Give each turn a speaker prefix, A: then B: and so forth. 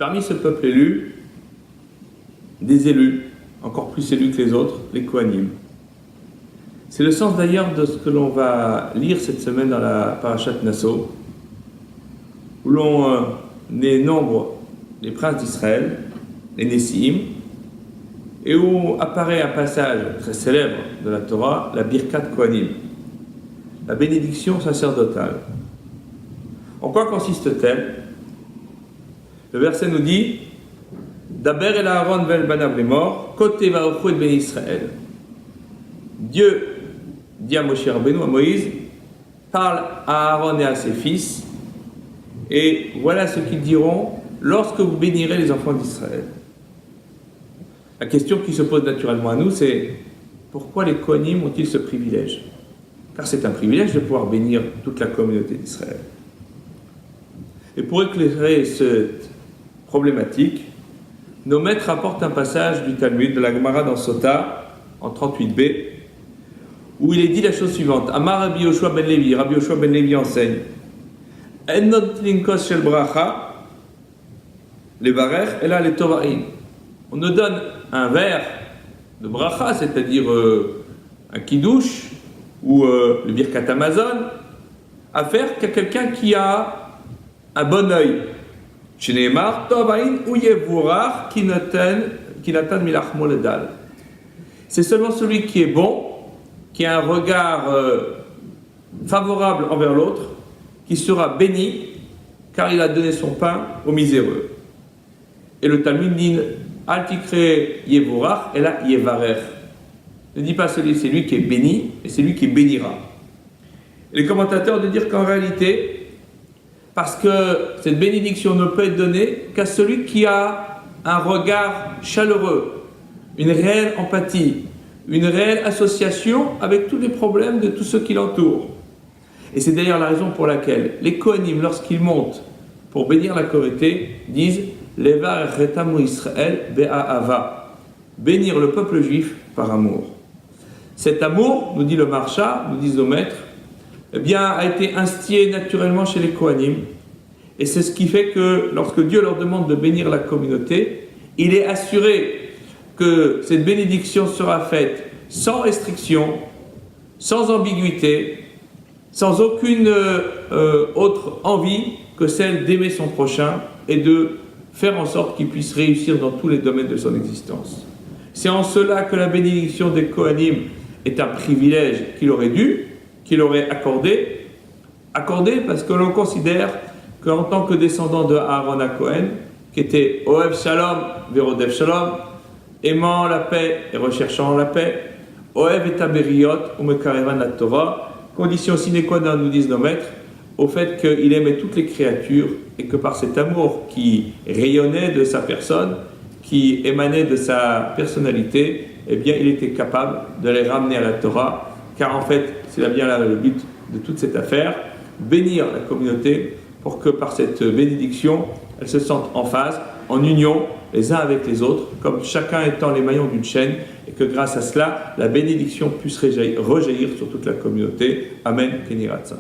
A: parmi ce peuple élu, des élus, encore plus élus que les autres, les Kohanim. C'est le sens d'ailleurs de ce que l'on va lire cette semaine dans la Parashat Nasso, où l'on dénombre les princes d'Israël, les Nessim, et où apparaît un passage très célèbre de la Torah, la Birkat Kohanim, la bénédiction sacerdotale. En quoi consiste-t-elle? Le verset nous dit Daber el Aaron vel banav lemor, côté varochu et ben Israël. Dieu dit à Moshe Rabbeinu, à Moïse, parle à Aaron et à ses fils, et voilà ce qu'ils diront lorsque vous bénirez les enfants d'Israël. La question qui se pose naturellement à nous, c'est pourquoi les Kohanim ont-ils ce privilège? Car c'est un privilège de pouvoir bénir toute la communauté d'Israël. Et pour éclairer cette problématique, nos maîtres rapportent un passage du Talmud, de la Gemara dans Sota, en 38b, où il est dit la chose suivante. Amar Rabbi Yoshua ben Levi enseigne En notnin kos shel bracha levarech ela letovarim. On nous donne un verre de bracha, c'est-à-dire un kiddush ou le birkat Amazon, à faire qu'à quelqu'un qui a un bon œil. Shneimar tovain ou yevurach ki natan milachmo ledal. C'est seulement celui qui est bon, qui a un regard favorable envers l'autre, qui sera béni, car il a donné son pain aux miséreux. Et le Talmud dit Altikre Yevorach, et là Yevarech. Ne dit pas c'est lui qui est béni, mais c'est lui qui bénira. Et les commentateurs de dire qu'en réalité, parce que cette bénédiction ne peut être donnée qu'à celui qui a un regard chaleureux, une réelle empathie, une réelle association avec tous les problèmes de tous ceux qui l'entourent. Et c'est d'ailleurs la raison pour laquelle les Kohanim, lorsqu'ils montent pour bénir la communauté, disent Levar retamu Israël be'ahava, bénir le peuple juif par amour. Cet amour, nous dit le Marsha, nous disent nos maîtres, eh bien, a été instillé naturellement chez les Kohanim. Et c'est ce qui fait que lorsque Dieu leur demande de bénir la communauté, il est assuré que cette bénédiction sera faite sans restriction, sans ambiguïté, sans aucune autre envie que celle d'aimer son prochain et de faire en sorte qu'il puisse réussir dans tous les domaines de son existence. C'est en cela que la bénédiction des Kohanim est un privilège qu'il aurait accordé parce que l'on considère qu'en tant que descendant de Aaron à Cohen, qui était Ohev Shalom, Verodev Shalom, aimant la paix et recherchant la paix, Ohev et Taberiot, ou Mekarevan la Torah, condition sine qua non, nous disent nos maîtres, au fait qu'il aimait toutes les créatures et que par cet amour qui rayonnait de sa personne, qui émanait de sa personnalité, eh bien il était capable de les ramener à la Torah, car en fait c'est bien là le but de toute cette affaire, bénir la communauté pour que par cette bénédiction, elles se sentent en phase, en union les uns avec les autres, comme chacun étant les maillons d'une chaîne, et que grâce à cela, la bénédiction puisse rejaillir sur toute la communauté. Amen. Keni Ratza.